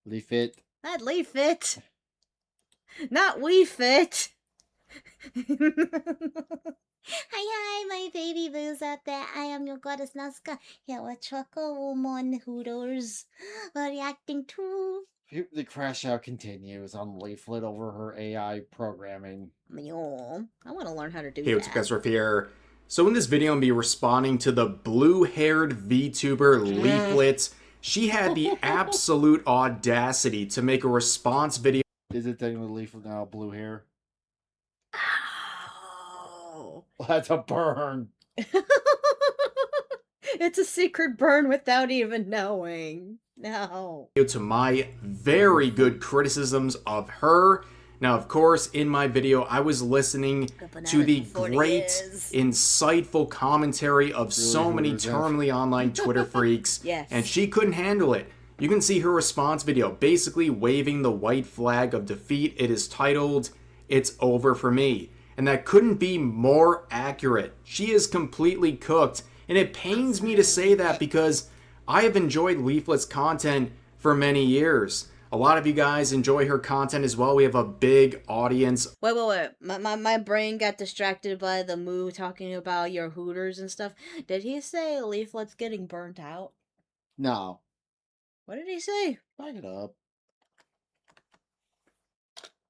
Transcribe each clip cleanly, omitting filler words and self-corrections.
Leaf It. Not Leaf It. Not We Fit. Hi, my baby boos out there. I am your goddess Nazca. Here with Choco Woman Hooters. Reacting to... The crash out continues on Leaflet over her AI programming. Yo, I want to learn how to do Hey, what's that. up, guys? Here. So in this video, I'm going to be responding to the blue-haired VTuber Leaflet. She had the absolute audacity to make a response video. Is it technically Leaflet now, blue hair? Oh. That's a burn. It's a secret burn without even knowing. No. To my very good criticisms of her. Now, of course, in my video, I was listening to the great, insightful commentary of so many terminally online Twitter freaks, Yes. and she couldn't handle it. You can see her response video, basically waving the white flag of defeat. It is titled, "It's Over for Me." And that couldn't be more accurate. She is completely cooked, and it pains me to say that because I have enjoyed Leaflet's content for many years. A lot of you guys enjoy her content as well. We have a big audience. Wait. My brain got distracted by the moo talking about your Hooters and stuff. Did he say Leaflet's getting burnt out? No. What did he say? Back it up.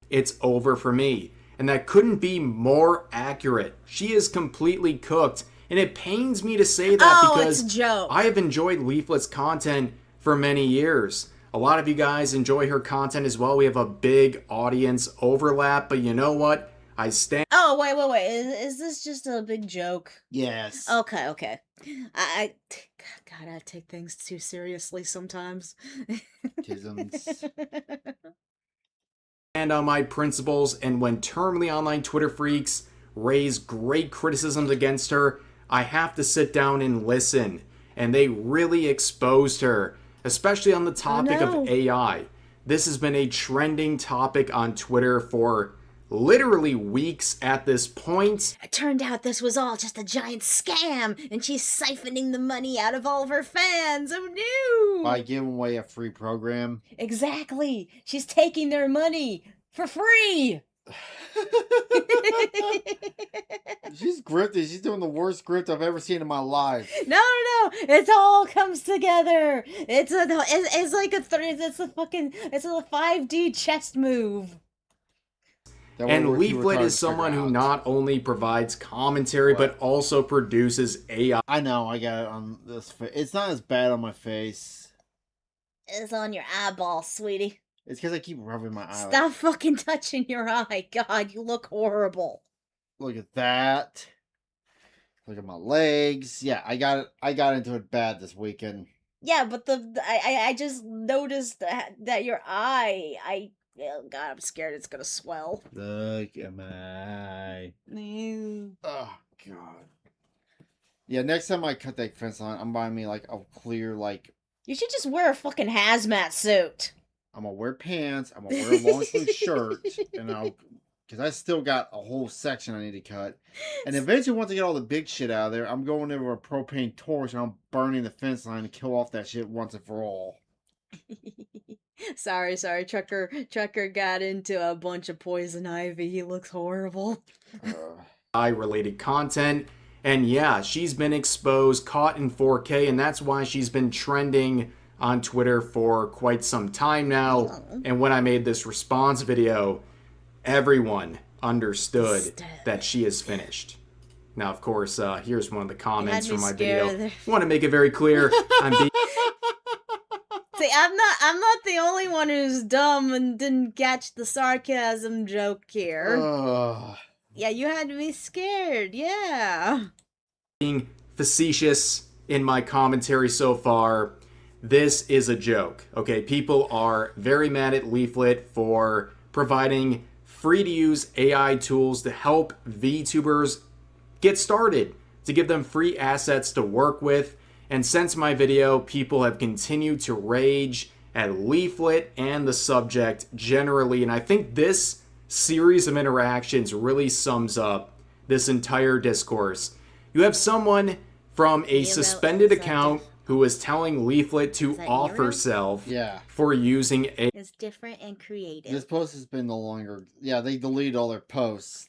It's over for me. And that couldn't be more accurate. She is completely cooked. And it pains me to say that because it's a joke. I have enjoyed Leaflet's content for many years. A lot of you guys enjoy her content as well. We have a big audience overlap, but you know what? I stand. Oh, wait. Is this just a big joke? Yes. Okay. I gotta take things too seriously sometimes. Tisms. And on my principles, and when terminally online Twitter freaks raise great criticisms against her, I have to sit down and listen. And they really exposed her, especially on the topic of AI. This has been a trending topic on Twitter for literally weeks at this point. It turned out this was all just a giant scam, and she's siphoning the money out of all of her fans. Oh no! By giving away a free program. Exactly. She's taking their money for free. She's grifted. She's doing the worst grift I've ever seen in my life. No. It all comes together. It's a 5D chess move. And Leaflet is someone who not only provides commentary, but also produces AI. I know, I got it on this. It's not as bad on my face. It's on your eyeball, sweetie. It's because I keep rubbing my eye. Stop fucking touching your eye. God, you look horrible. Look at that. Look at my legs. Yeah, I got into it bad this weekend. Yeah, but I just noticed that your eye. Oh God, I'm scared it's gonna swell. Look at my eye. Mm. Oh God. Yeah, next time I cut that fence line, I'm buying me like a clear like. You should just wear a fucking hazmat suit. I'm gonna wear pants. I'm gonna wear a long sleeve shirt, and because I still got a whole section I need to cut. And eventually, once I get all the big shit out of there, I'm going over a propane torch and I'm burning the fence line to kill off that shit once and for all. Sorry. Trucker got into a bunch of poison ivy. He looks horrible. AI-related content. And yeah, she's been exposed, caught in 4K, and that's why she's been trending on Twitter for quite some time now. And when I made this response video, everyone understood that she is finished. Now, of course, here's one of the comments from my video. I want to make it very clear. See, I'm not the only one who's dumb and didn't catch the sarcasm joke here. Yeah, you had to be scared, yeah. Being facetious in my commentary so far, this is a joke, okay? People are very mad at Leaflet for providing free-to-use AI tools to help VTubers get started, to give them free assets to work with. And since my video, people have continued to rage at Leaflet and the subject generally. And I think this series of interactions really sums up this entire discourse. You have someone from a suspended account who was telling Leaflet to Is that off Nero? herself Yeah. for using a It's different and creative. This post has been no longer. Yeah, they deleted all their posts.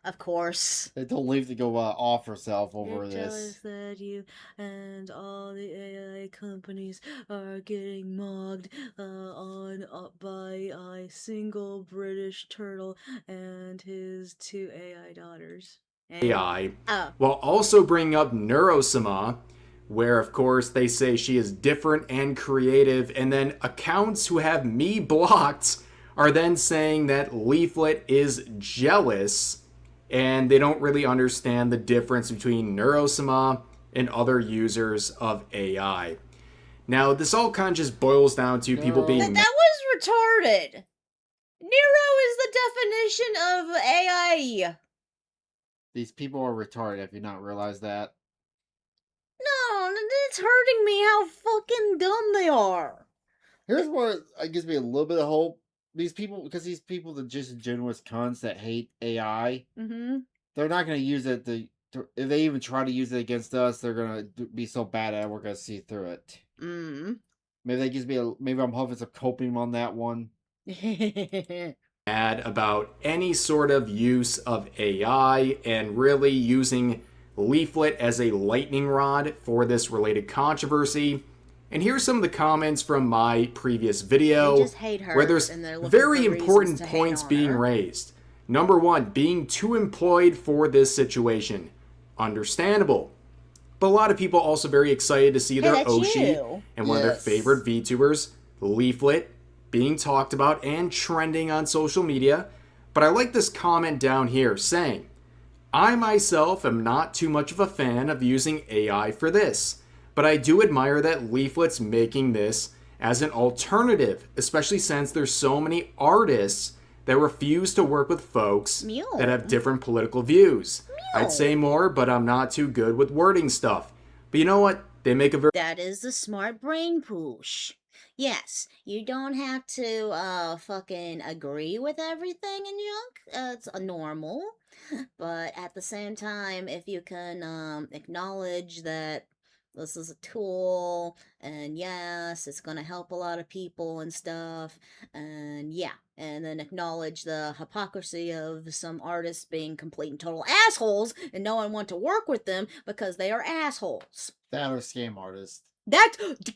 Of course. They told Leaf to go off herself over You're this. jealous that you and all the AI companies are getting mogged by a single British turtle and his 2 AI daughters. AI, Oh. while also bringing up Neurosama, where of course they say she is different and creative, and then accounts who have me blocked are then saying that Leaflet is jealous and they don't really understand the difference between Neurosama and other users of AI. Now, this all kind of just boils down to people being That was retarded. Nero is the definition of AI. These people are retarded. If you not realize that. No, it's hurting me how fucking dumb they are. Here's what gives me a little bit of hope. These people, because these people that just generous cunts that hate AI, they're not going to use it. If they even try to use it against us, they're going to be so bad at it, we're going to see through it. Maybe that gives me maybe I'm hoping some coping on that one. Mad about any sort of use of AI and really using Leaflet as a lightning rod for this related controversy. And here's some of the comments from my previous video They just hate her, where there's and they're looking very for important reasons to hate points on being her. raised. Number one, being too employed for this situation. Understandable. But a lot of people also very excited to see their that's Oshi you. and one of their Yes. favorite VTubers, Leaflet, being talked about and trending on social media. But I like this comment down here saying, I myself am not too much of a fan of using AI for this, but I do admire that Leaflet's making this as an alternative, especially since there's so many artists that refuse to work with folks Meow. that have different political views. Meow. I'd say more, but I'm not too good with wording stuff. But you know what? They make a very That is the smart brain push. Yes, you don't have to fucking agree with everything in junk. It's normal. But at the same time, if you can acknowledge that this is a tool and yes, it's going to help a lot of people and stuff, and yeah, and then acknowledge the hypocrisy of some artists being complete and total assholes and no one want to work with them because they are assholes. That or scam artist.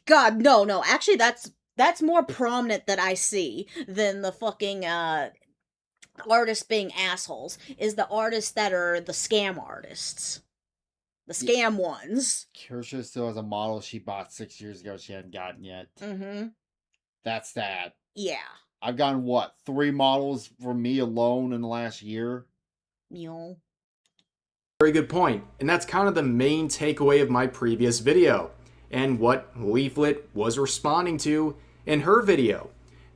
God, no. Actually, that's more prominent that I see than the fucking artists being assholes. Is the artists that are the scam artists, the scam ones. Kirsha still has a model she bought 6 years ago she hadn't gotten yet. Mm-hmm. That's sad. Yeah. I've gotten what 3 models from me alone in the last year. You very good point. And that's kind of the main takeaway of my previous video and what Leaflet was responding to in her video.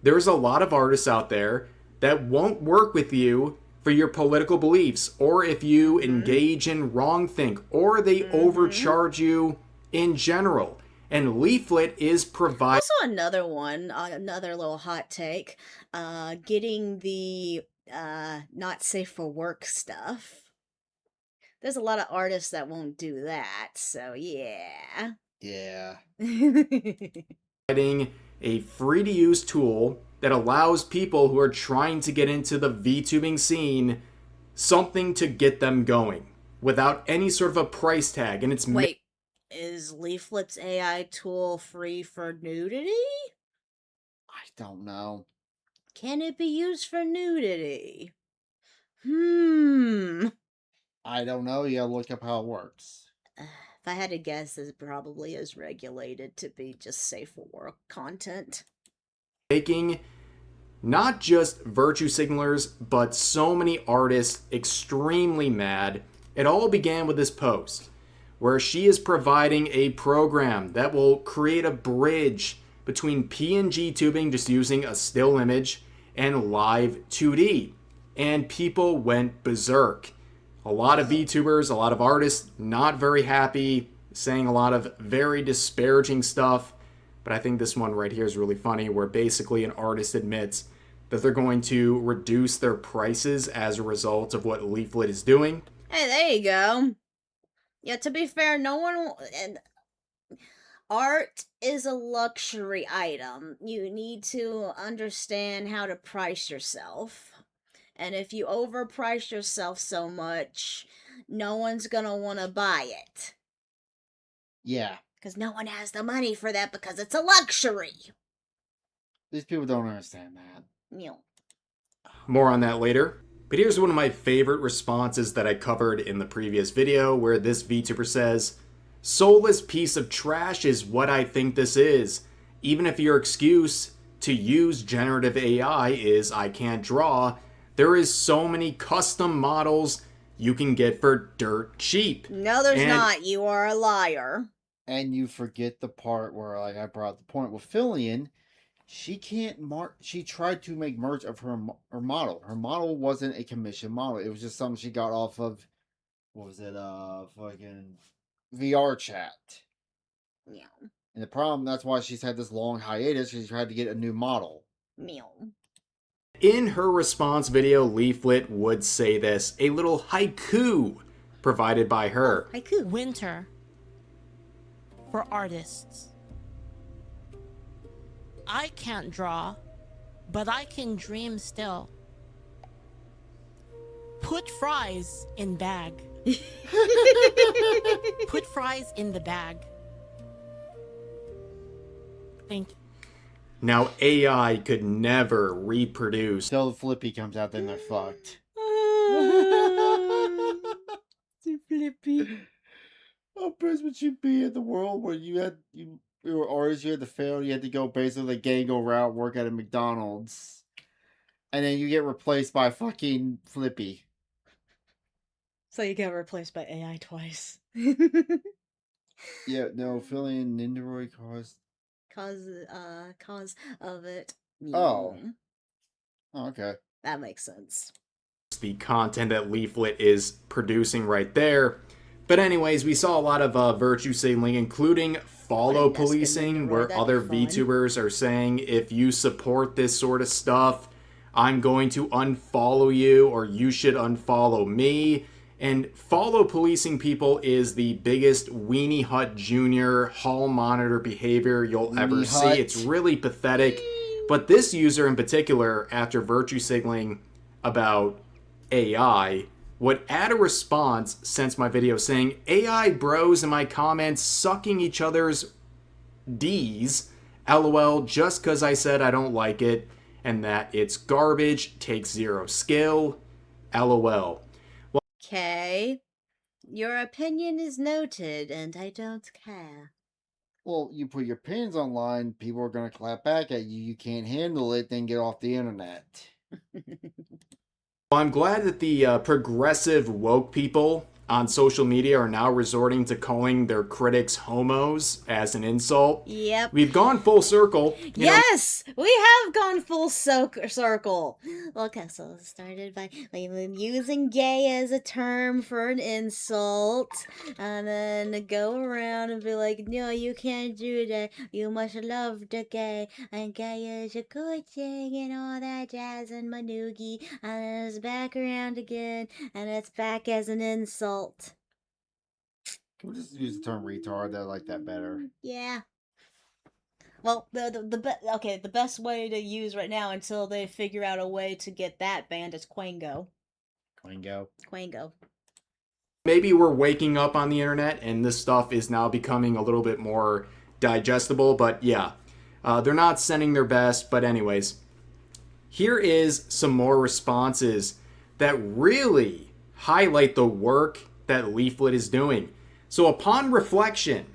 There's a lot of artists out there that won't work with you for your political beliefs, or if you engage in wrongthink, or they overcharge you in general. And Leaflet is providing. also another one, another little hot take. Getting the not safe for work stuff. There's a lot of artists that won't do that, so yeah. Yeah. Providing a free-to-use tool that allows people who are trying to get into the VTubing scene something to get them going without any sort of a price tag. And it's Wait, is Leaflet's AI tool free for nudity? I don't know. Can it be used for nudity? I don't know. You gotta look up how it works. If I had to guess, it probably is regulated to be just safe for work content. Making not just virtue signalers, but so many artists extremely mad. It all began with this post where she is providing a program that will create a bridge between PNG tubing, just using a still image, and live 2D. And people went berserk. A lot of VTubers, a lot of artists not very happy, saying a lot of very disparaging stuff. But I think this one right here is really funny, where basically an artist admits that they're going to reduce their prices as a result of what Leaflet is doing. Hey, there you go. Yeah, to be fair, no one... And Art is a luxury item. You need to understand how to price yourself. And if you overprice yourself so much, no one's gonna want to buy it. Yeah. Because no one has the money for that because it's a luxury. These people don't understand that. You More on that later. But here's one of my favorite responses that I covered in the previous video, where this VTuber says, "Soulless piece of trash is what I think this is. Even if your excuse to use generative AI is I can't draw, there is so many custom models you can get for dirt cheap." No, there's And not. You are a liar. And you forget the part where, like, I brought up the point with Fillion. She can't she tried to make merch of her model. Her model wasn't a commission model. It was just something she got off of, what was it, fucking VR chat. Meow. And the problem, that's why she's had this long hiatus. She tried to get a new model. Meow. in her response video, Leaflet would say this, a little haiku provided by her. Oh, haiku. Winter for artists. I can't draw, but I can dream still. Put fries in bag. Put fries in the bag. Thank you. Now, AI could never reproduce Till the Flippy comes out, then they're fucked. So flippy. How pissed would you be in the world where you were artists, you had to fail, you had to go basically the Gango route, work at a McDonald's, and then you get replaced by fucking Flippy. So you get replaced by AI twice. Yeah, no, Fillion Nindoroid caused. Cause of it. Oh. Oh, okay. That makes sense. the content that Leaflet is producing right there. But anyways, we saw a lot of virtue signaling, including follow policing, where other VTubers are saying, if you support this sort of stuff, I'm going to unfollow you, or you should unfollow me. And follow policing people is the biggest Weenie Hut Jr. hall monitor behavior you'll ever see. It's really pathetic. But this user in particular, after virtue signaling about AI, would add a response since my video saying, AI bros in my comments sucking each other's D's, LOL, just cause I said I don't like it, and that it's garbage, takes zero skill, LOL. Okay. Your opinion is noted, and I don't care. Well, you put your opinions online, people are going to clap back at you. You can't handle it, then get off the internet. Well, I'm glad that the progressive woke people on social media are now resorting to calling their critics homos as an insult. Yep. We've gone full circle. Yes! We have gone full circle. Okay, so it started by using gay as a term for an insult, and then go around and be like, no, you can't do that. You must love the gay, and gay is a good thing, and all that jazz and manoogie, and then it's back around again, and it's back as an insult. Can we just use the term retard? I like that better. Yeah. Well, the best way to use right now until they figure out a way to get that banned is Quango. Quango. Maybe we're waking up on the internet and this stuff is now becoming a little bit more digestible, but yeah, they're not sending their best. But anyways, here is some more responses that really highlight the work that Leaflet is doing. So upon reflection,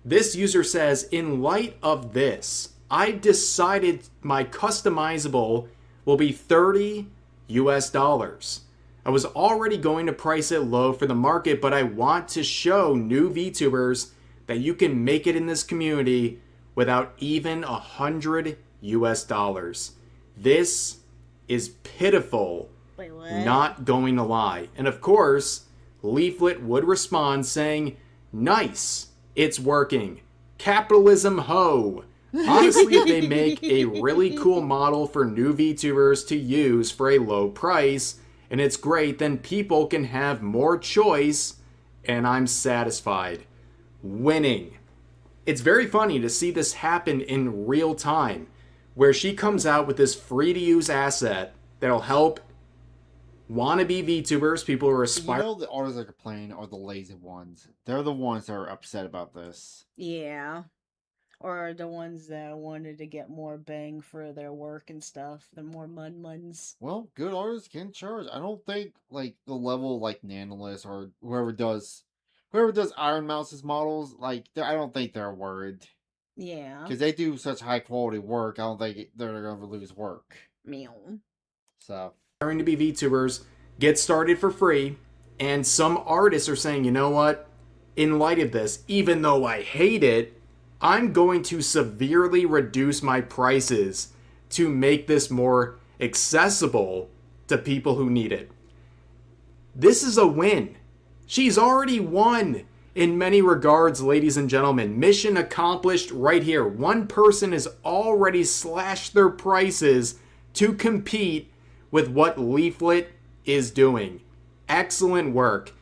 this user says, in light of this, I decided my customizable will be $30 US. I was already going to price it low for the market, but I want to show new VTubers that you can make it in this community without even $100 US. This is pitiful. Wait, what? Not going to lie. And of course, Leaflet would respond saying, nice, it's working. Capitalism ho. Honestly, they make a really cool model for new VTubers to use for a low price, and it's great, then people can have more choice, and I'm satisfied. Winning. it's very funny to see this happen in real time, where she comes out with this free to use asset that'll help wannabe VTubers, people who are You aspiring. know, the artists that complain are the lazy ones. They're the ones that are upset about this. Yeah. Or the ones that wanted to get more bang for their work and stuff. The more muns. Well, good artists can charge. I don't think like the level like Nanolist or whoever does Iron Mouse's models, like I don't think they're worried Yeah. because they do such high quality work. I don't think they're gonna lose work. Meow. So to be VTubers get started for free, and some artists are saying, you know what? In light of this, even though I hate it, I'm going to severely reduce my prices to make this more accessible to people who need it. This is a win. She's already won in many regards, ladies and gentlemen. Mission accomplished right here. One person has already slashed their prices to compete with what Leaflet is doing. Excellent work.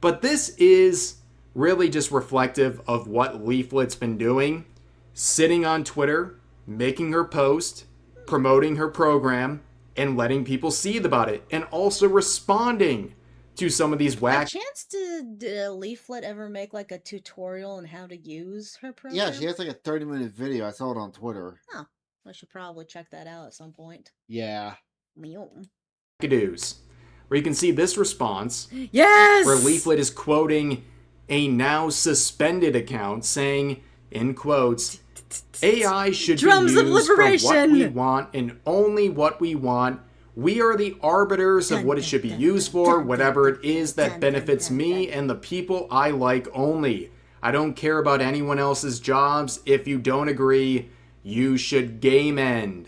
But this is really just reflective of what Leaflet's been doing. Sitting on Twitter, making her post, promoting her program, and letting people see about it. And also responding to some of these By whack... chance, did Leaflet ever make like a tutorial on how to use her program? yeah, she has like a 30-minute video. I saw it on Twitter. Oh, I should probably check that out at some point. Yeah. Meow. wackadoos, where you can see this response, Yes! where Leaflet is quoting a now suspended account saying, in quotes, AI should Drums be of used for what liberation! we want and only what we want. We are the arbiters of what it should be used for, whatever it is that benefits me and the people I like only. I don't care about anyone else's jobs. If you don't agree, you should game end.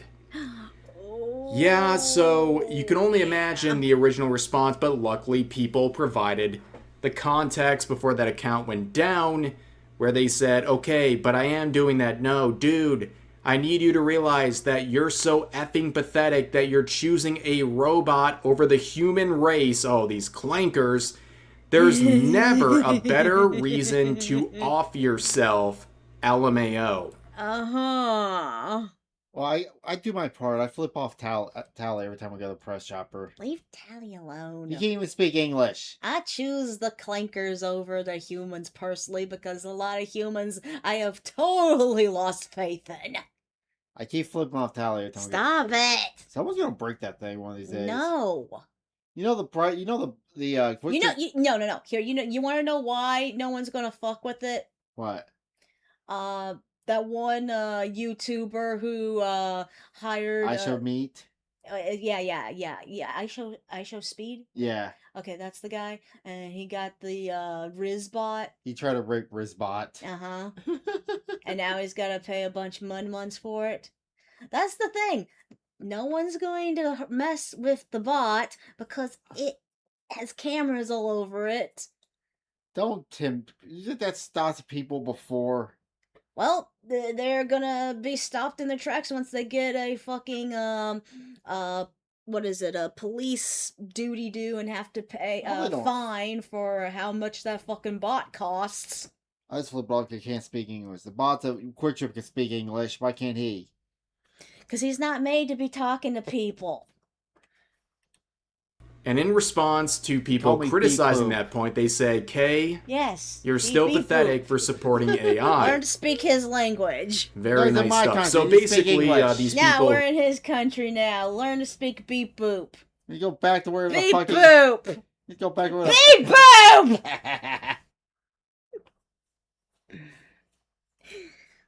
Yeah, so you can only imagine the original response, but luckily people provided the context before that account went down, where they said, okay, but I am doing that. No, dude, I need you to realize that you're so effing pathetic that you're choosing a robot over the human race. Oh, these clankers. There's never a better reason to off yourself, LMAO. Uh-huh. Well, I do my part. I flip off Tally every time I go to the press shopper. Leave Tally alone. You can't even speak English. I choose the clankers over the humans personally because a lot of humans I have totally lost faith in. I keep flipping off Tally every time. Stop it! Someone's gonna break that thing one of these days. No. You know the price. You know the. No. Here, you want to know why no one's gonna fuck with it? What? That one YouTuber who hired. I show meat. Yeah. I show speed. Yeah. Okay, that's the guy, and he got the Rizbot. He tried to rape Rizbot. Uh huh. And now he's got to pay a bunch of months for it. That's the thing. No one's going to mess with the bot because it has cameras all over it. Don't tempt. You think that stops people before? Well, they're gonna be stopped in their tracks once they get a fucking what is it, a police duty due and have to pay No, they a don't. fine for how much that fucking bot costs. I just flip off because he can't speak English. The bot's a Quick Trip can speak English. Why can't he? Because he's not made to be talking to people. And in response to people Call me criticizing Beep that point, they say, Kay, Yes. you're beep, still beep, pathetic boop. for supporting AI. Learn to speak his language. Very Those are my nice stuff. country. So You speak basically, English. these Now people... we're in his country now. Learn to speak beep boop. You go back to where the Beep fucking. boop! You go back to where Beep boop!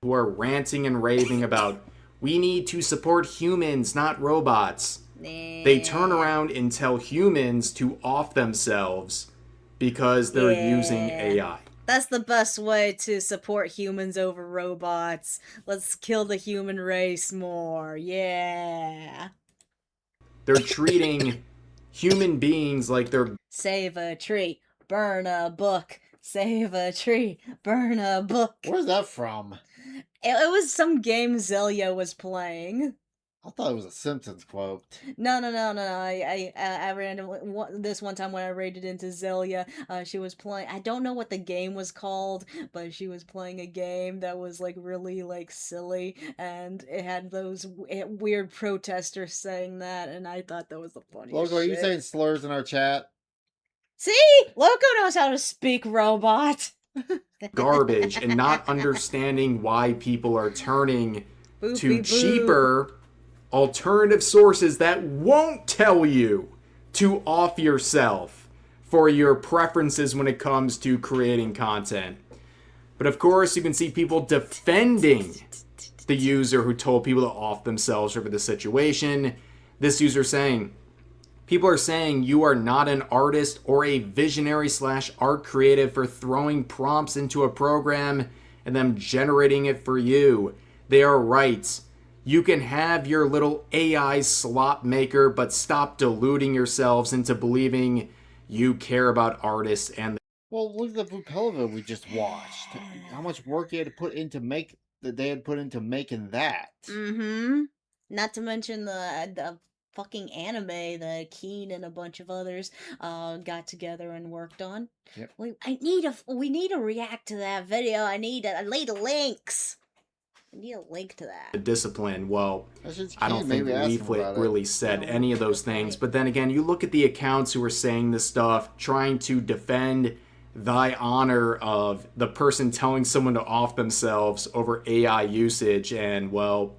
who are ranting and raving about, we need to support humans, not robots. They turn around and tell humans to off themselves because they're using AI. That's the best way to support humans over robots. Let's kill the human race more. Yeah. They're treating human beings like they're... Save a tree, burn a book. Save a tree, burn a book. Where's that from? It was some game Zelia was playing. I thought it was a Simpsons quote. No. I randomly this one time when I raided into Zelia, she was playing. I don't know what the game was called, but she was playing a game that was like really like silly, and it had those weird protesters saying that, and I thought that was the funniest Logo, are you shit. saying slurs in our chat? See, Loco knows how to speak, robot. Garbage and not understanding why people are turning Boopy to boop. cheaper alternative sources that won't tell you to off yourself for your preferences when it comes to creating content. But of course, you can see people defending the user who told people to off themselves over the situation. This user saying, people are saying you are not an artist or a visionary / art creative for throwing prompts into a program and them generating it for you. They are right. You can have your little AI slop maker, but stop deluding yourselves into believing you care about artists and Well, look at the Vukova we just watched. How much work he had to put into making that. Mm-hmm. Not to mention the fucking anime that Keen and a bunch of others got together and worked on. Yep. We need to react to that video. I need the links. I need a link to the that. discipline. Well, That's just I don't Keen, think maybe ask him Leaflet about it. really said No, any of those good things. point. But then again, you look at the accounts who are saying this stuff, trying to defend thy honor of the person telling someone to off themselves over AI usage. And, well,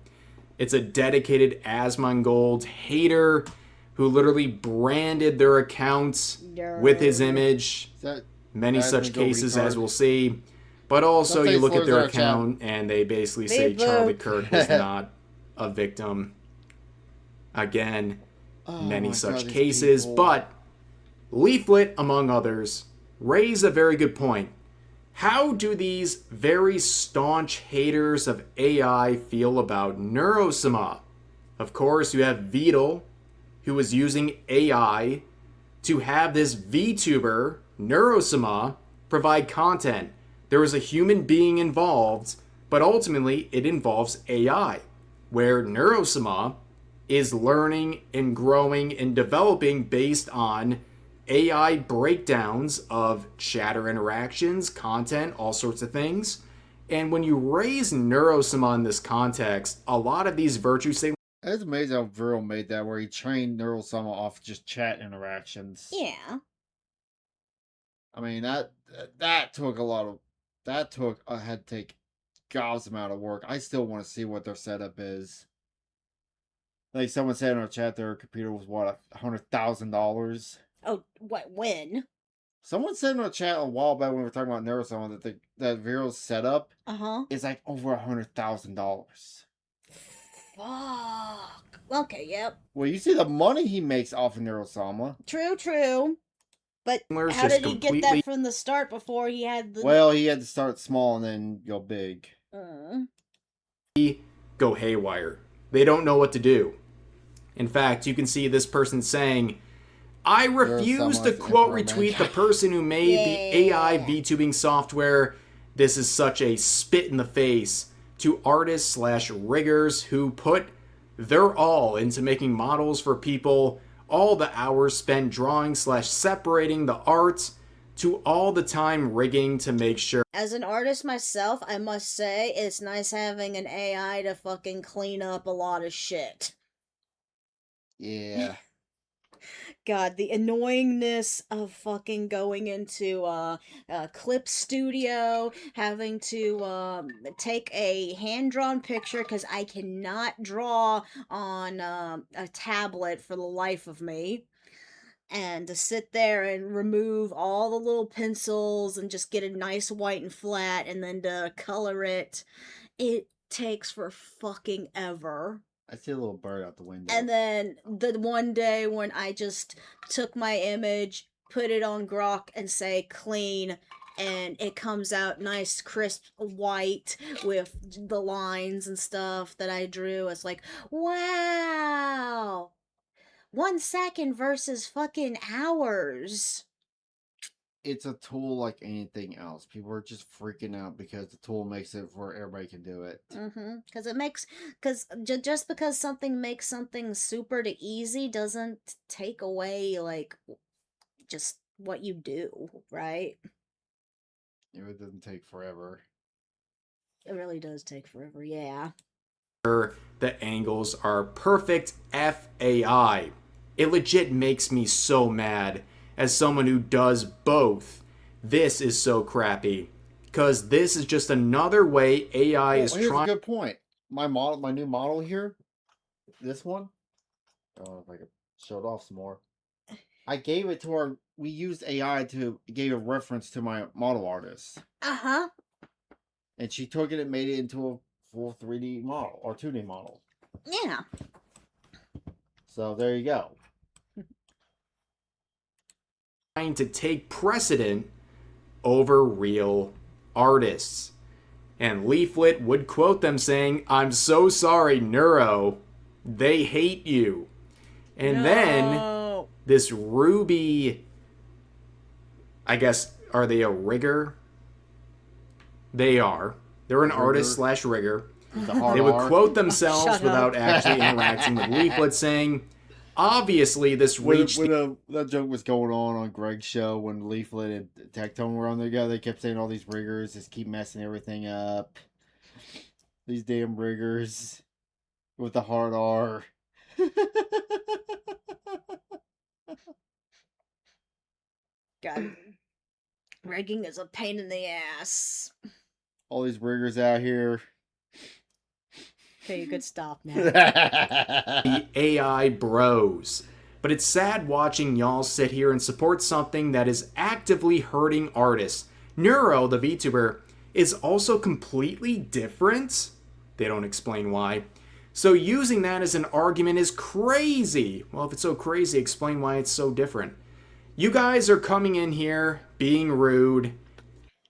it's a dedicated Asmongold hater who literally branded their accounts with his image. Is that Many such Asmongold cases, retard? as we'll see. But also, Don't say you look slurs at in their our chat. account and they basically say Beep Charlie boop. Kirk was not a victim. Again, Oh many my such God, these cases. people. But Leaflet, among others, raise a very good point. How do these very staunch haters of AI feel about Neurosama? Of course, you have Beetle, who was using AI to have this VTuber, Neurosama, provide content. There was a human being involved, but ultimately it involves AI, where Neurosama is learning and growing and developing based on AI breakdowns of chatter interactions, content, all sorts of things. And when you raise Neurosama in this context, a lot of these virtue signals It's amazing how Vero made that, where he trained Neural Summer off just chat interactions. Yeah. I mean that took a lot of had to take gobs amount of work. I still want to see what their setup is. Like someone said in our chat, their computer was what, $100,000. Oh, what? When? Someone said in our chat a while back when we were talking about Neurosoma that Vero's setup Uh-huh. is like over $100,000. Fuck. Okay, yep. Well, you see the money he makes off of Neurosama. True. But It's how just did he get completely- that from the start before he had the... Well, he had to start small and then go big. go haywire. They don't know what to do. In fact, you can see this person saying, I refuse to someone's quote implement. retweet the person who made the AI VTubing software. This is such a spit in the face to artists / riggers who put their all into making models for people, all the hours spent drawing / separating the art, to all the time rigging to make sure. As an artist myself, I must say, it's nice having an AI to fucking clean up a lot of shit. Yeah. God, the annoyingness of fucking going into a clip studio, having to take a hand-drawn picture because I cannot draw on a tablet for the life of me, and to sit there and remove all the little pencils and just get a nice white and flat, and then to color it. It takes for fucking ever. I see a little bird out the window. And then the one day when I just took my image, put it on Grok, and say clean, and it comes out nice, crisp white with the lines and stuff that I drew. It's like, wow! 1 second versus fucking hours. it's a tool like anything else. People are just freaking out because the tool makes it where everybody can do it. Because it makes, because just because something makes something super to easy doesn't take away, like, just what you do, right? It doesn't take forever. It really does take forever, yeah. The angles are perfect FAI. It legit makes me so mad as someone who does both. This is so crappy. Because this is just another way AI is Here's a trying. good point. My new model here, this one. I don't know if I can show it off some more. I gave it to our. We used AI to gave a reference to my model artist, Uh-huh. and she took it and made it into a full 3D model or 2D model. Yeah. So there you go. Trying to take precedent over real artists. And Leaflet would quote them saying, "I'm so sorry, Neuro. They hate you." And then this Ruby, I guess, are they a rigger? They are. They're an artist / rigger. They would quote themselves without actually interacting with Leaflet, saying, obviously this reached... When that joke was going on Greg's show, when Leaflet and Tectone were on there together, they kept saying all these riggers just keep messing everything up. These damn riggers with the hard R. God. Rigging is a pain in the ass. All these riggers out here. Okay, you could stop now. The AI bros. But it's sad watching y'all sit here and support something that is actively hurting artists. Neuro, the VTuber, is also completely different. They don't explain why. So using that as an argument is crazy. Well, if it's so crazy, explain why it's so different. You guys are coming in here being rude.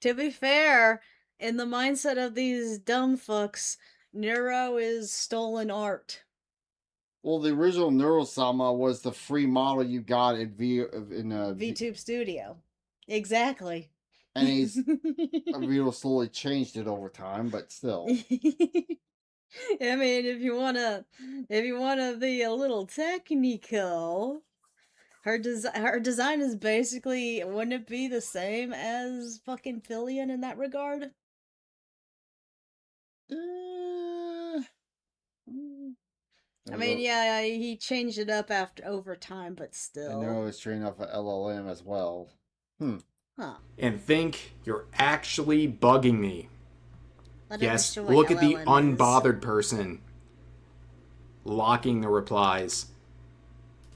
To be fair, in the mindset of these dumb fucks, Neuro is stolen art. Well, the original Neurosama was the free model you got in VTube Studio. Exactly. And Vito slowly changed it over time, but still. I mean, if you wanna be a little technical, her design is basically, wouldn't it be the same as fucking Fillion in that regard? I mean, yeah, he changed it up over time, but still. And Neuro was trained off of LLM as well. Huh. And think you're actually bugging me. Yes, What look at the LLM is. unbothered person locking the replies.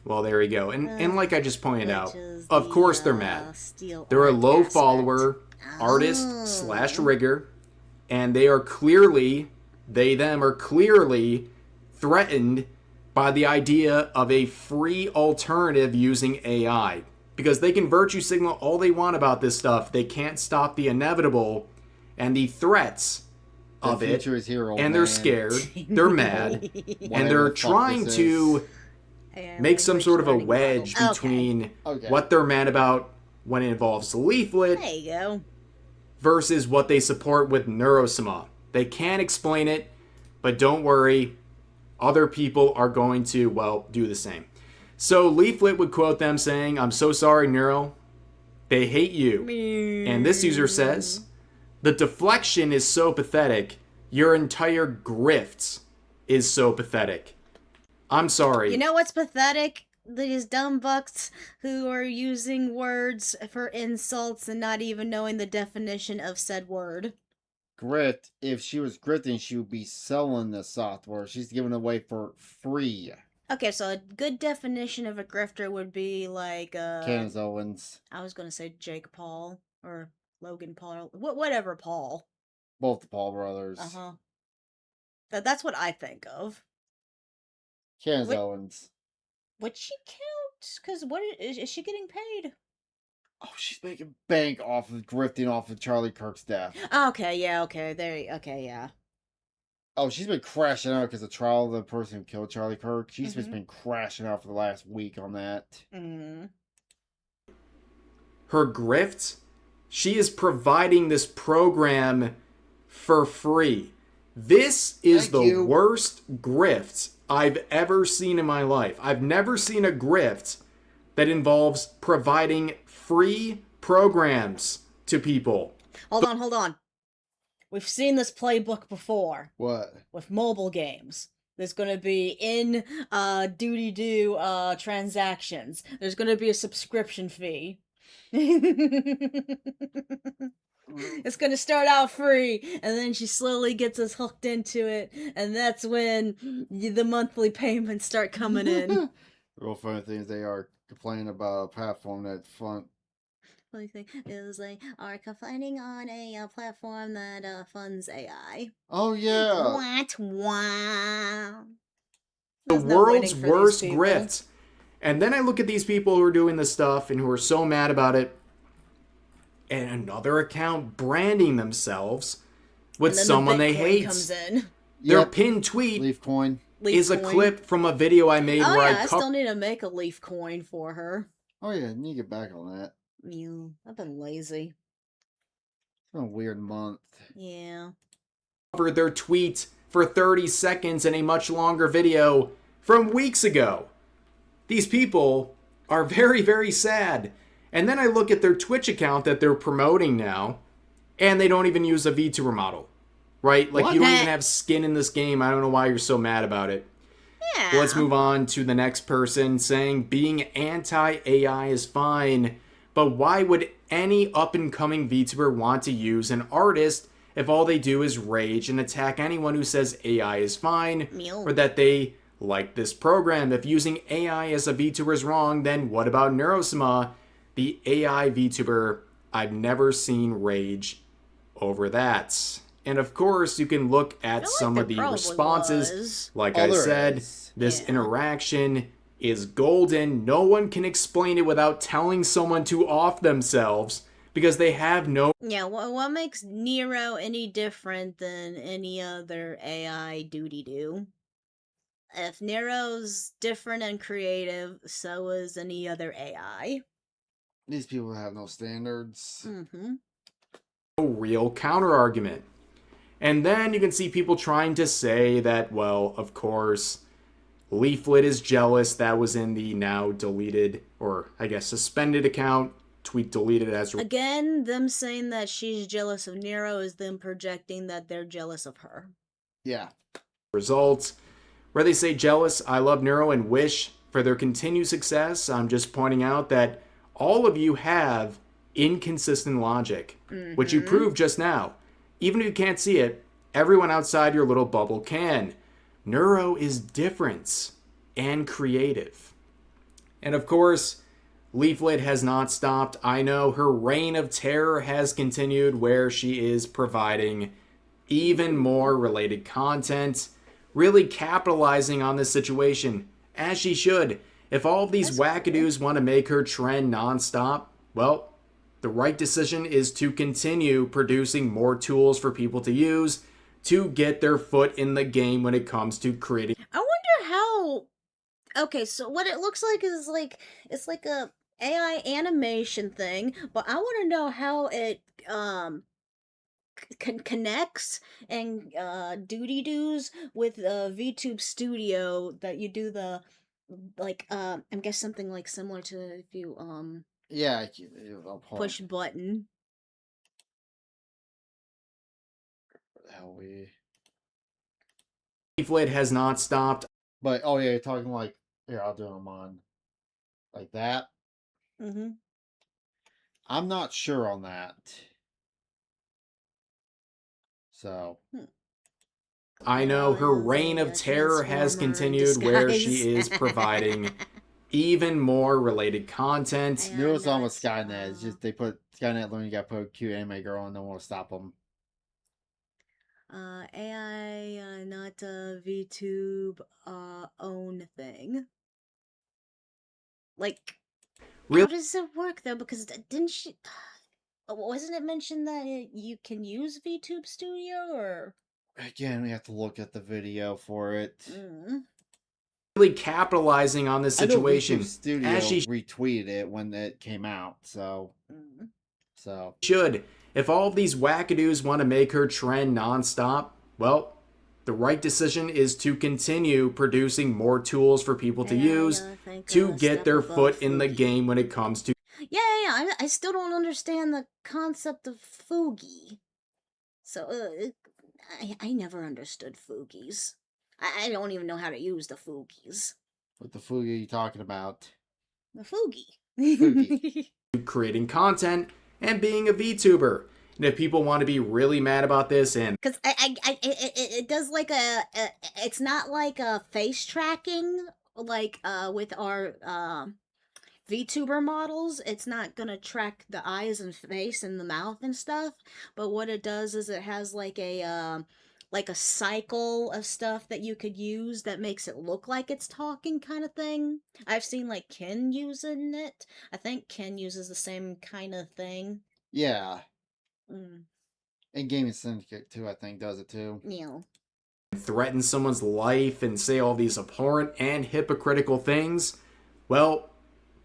Well, there you go. And like I just pointed out, of course they're mad. They're a low follower, artist / rigger, and they are clearly, them are clearly threatened by the idea of a free alternative using AI. Because they can virtue signal all they want about this stuff. They can't stop the inevitable and the threats of it. Here, and they're scared. They're mad. And they're trying to make some sort of a wedge between what they're mad about when it involves Leaflet there you go. versus what they support with Neurosama. They can't explain it, but don't worry. Other people are going to, well, do the same. So Leaflet would quote them saying, "I'm so sorry, Neuro. They hate you." And this user says, "The deflection is so pathetic. Your entire grift is so pathetic. I'm sorry." You know what's pathetic? These dumb bucks who are using words for insults and not even knowing the definition of said word. Grift, if she was grifting, she would be selling the software. She's giving it away for free. Okay, so a good definition of a grifter would be like Candace Owens. I was gonna say Jake Paul or Logan Paul, whatever Paul. Both the Paul brothers. That's what I think of. Candace Owens. Would she count? Because what is she getting paid? Oh, she's making bank off of grifting off of Charlie Kirk's death. Okay, yeah, okay, yeah. Oh, she's been crashing out because the trial of the person who killed Charlie Kirk. She's just been crashing out for the last week on that. her grift, she is providing this program for free. This is Thank the you. worst grift I've ever seen in my life. I've never seen a grift that involves providing free programs to people. Hold on. We've seen this playbook before What? with mobile games. There's gonna be in duty do transactions. There's gonna be a subscription fee. It's gonna start out free, and then she slowly gets us hooked into it, and that's when the monthly payments start coming in. The real funny thing is they are complaining about a platform that Funny thing is they are complaining on a platform that funds AI. Oh yeah. What? Wow. The There's no waiting world's for these worst people. grift. And then I look at these people who are doing this stuff and who are so mad about it, and another account branding themselves with And then someone the they Bitcoin hate. comes in. Their Yep. pinned tweet Leaf coin. is a Leaf coin. clip from a video I made Oh where yeah, I I still need to make a leaf coin for her. Oh yeah, you need to get back on that. Yeah, I've been lazy. It's been a weird month. Yeah. covered their tweet for 30 seconds in a much longer video from weeks ago. These people are very, very sad. And then I look at their Twitch account that they're promoting now, and they don't even use a VTuber model. Right? Like, What? you don't even have skin in this game. I don't know why you're so mad about it. Yeah. Let's move on to the next person saying being anti-AI is fine, but why would any up-and-coming VTuber want to use an artist if all they do is rage and attack anyone who says AI is fine, Meow. or that they like this program? If using AI as a VTuber is wrong, then what about Neurosima, the AI VTuber? I've never seen rage over that. And of course, you can look at like some there of the probably responses. was. Like Oh, I there said, is. this Yeah. interaction is golden. No one can explain it without telling someone to off themselves because they have no Yeah, what makes Nero any different than any other AI duty do? If Nero's different and creative, so is any other AI. These people have no standards. Mm-hmm. real counter argument. And then you can see people trying to say that, well, of course, Leaflet is jealous. That was in the now deleted, or I guess suspended account. Tweet deleted as Again, them saying that she's jealous of Nero is them projecting that they're jealous of her. Yeah. results. Where they say jealous, I love Neuro and wish for their continued success. I'm just pointing out that all of you have inconsistent logic, which you proved just now. Even if you can't see it, everyone outside your little bubble can. Neuro is different and creative. And of course, Leaflet has not stopped. I know her reign of terror has continued, where she is providing even more related content, really capitalizing on this situation, as she should. If all of these wackadoos want to make her trend nonstop, well, the right decision is to continue producing more tools for people to use to get their foot in the game when it comes to creating. I wonder how. Okay, so what it looks like is it's like a AI animation thing, but I want to know how it connects and duty doos with VTube Studio that you do the I guess something like similar to if you Yeah. I'll push button. Hell, we. Leaflet has not stopped. But oh yeah, you're talking like here. I'll do them on like that. Mm-hmm. I'm not sure on that. So. I know her Well, reign the, of terror has Transformer in continued, where she disguise. is providing even more related content. Yeah, Knew it's no, almost it's, Skynet. It's just they put Skynet when you got put a cute anime girl and no one will stop them. AI, not a VTube own thing. Like, how Really, does it work though? Because didn't she? Wasn't it mentioned that you can use VTube Studio or? Again, we have to look at the video for it. Mm. really capitalizing on this I know VTube situation Studio as she retweeted it when it came out, so should. If all of these wackadoos want to make her trend nonstop, well, the right decision is to continue producing more tools for people to use to get their foot in the game when it comes to. Yeah. I still don't understand the concept of Fugi. So, I never understood Fugies. I don't even know how to use the Fugies. what the fuck are you talking about? The Fugi. Fugi. Creating content and being a VTuber. And if people want to be really mad about this and Because it does like it's not like a face tracking like with our VTuber models. It's not gonna track the eyes and face and the mouth and stuff. But what it does is it has like a cycle of stuff that you could use that makes it look like it's talking kind of thing. I've seen like Ken using it. I think Ken uses the same kind of thing. Yeah. Mm. And Gaming Syndicate too, I think, does it too. Yeah. threaten someone's life and say all these abhorrent and hypocritical things, well,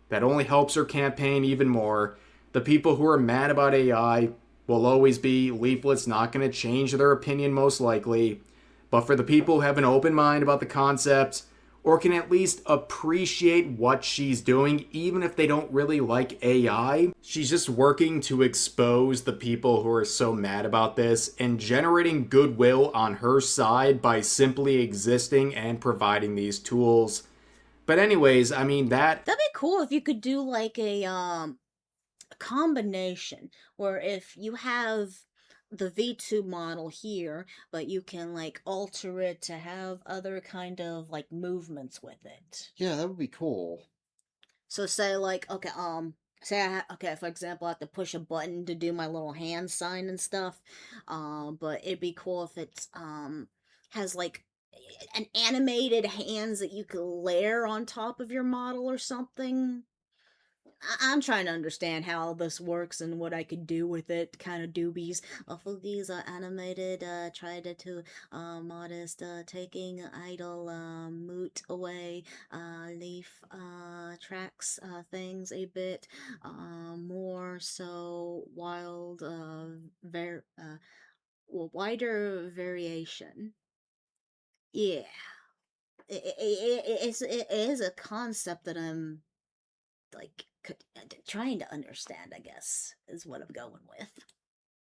that only helps her campaign even more. The people who are mad about AI will always be leaflets, not going to change their opinion most likely. But for the people who have an open mind about the concept, or can at least appreciate what she's doing, even if they don't really like AI, she's just working to expose the people who are so mad about this and generating goodwill on her side by simply existing and providing these tools. But anyways, I mean, That'd be cool if you could do like a combination where if you have the V2 model here, but you can like alter it to have other kind of like movements with it. Yeah, that would be cool. So say like okay, say okay, for example, I have to push a button to do my little hand sign and stuff. But it'd be cool if it's has like an animated hands that you could layer on top of your model or something. I'm trying to understand how this works and what I could do with it. Kind of doobies. All of these are animated. Tried to modest, taking idle moot away. Leaf tracks things a bit more so wild. Wider variation. Yeah, it is a concept that I'm like trying to understand, I guess, is what I'm going with.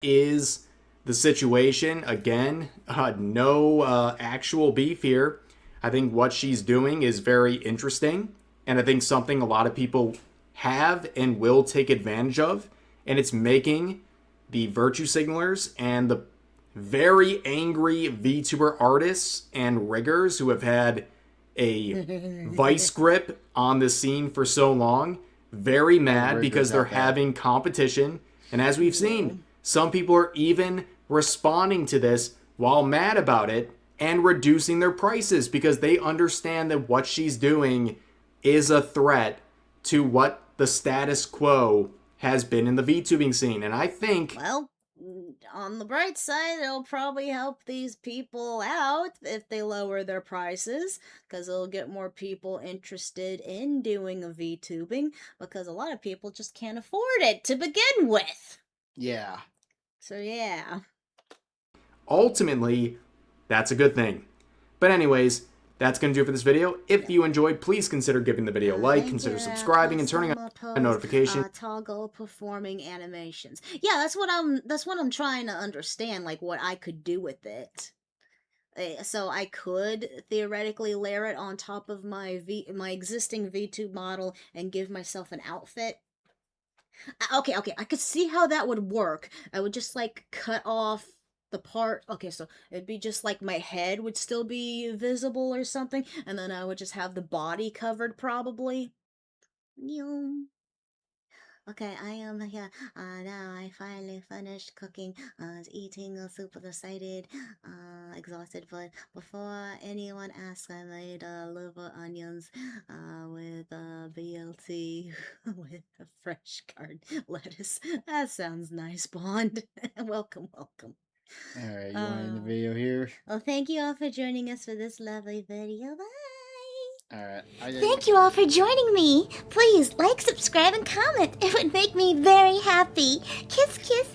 is the situation. Again, no actual beef here. I think what she's doing is very interesting, and I think something a lot of people have and will take advantage of, and it's making the virtue signalers and the very angry VTuber artists and riggers who have had a vice grip on the scene for so long very mad because they're having competition. And as we've seen, some people are even responding to this while mad about it and reducing their prices because they understand that what she's doing is a threat to what the status quo has been in the VTubing scene. And I think, well, on the bright side, it'll probably help these people out if they lower their prices, because it'll get more people interested in doing a VTubing, because a lot of people just can't afford it to begin with. Yeah. So yeah. ultimately, that's a good thing. But anyways, that's going to do it for this video. If you enjoyed, please consider giving the video a like, consider subscribing, and turning on notifications. Toggle performing animations. Yeah, that's what I'm trying to understand, like what I could do with it. So I could theoretically layer it on top of my existing VTube model and give myself an outfit. Okay, I could see how that would work. I would just like cut off the part. Okay, so it'd be just like my head would still be visible or something, and then I would just have the body covered probably. Okay, I am here. Now I finally finished cooking. I was eating super excited, exhausted. But before anyone asks, I made liver onions with BLT with a fresh garden lettuce. That sounds nice, Bond. Welcome. Alright, you want to end the video here? Well, thank you all for joining us for this lovely video. Bye! Alright. Thank you all for joining me. Please like, subscribe, and comment. It would make me very happy. Kiss, kiss,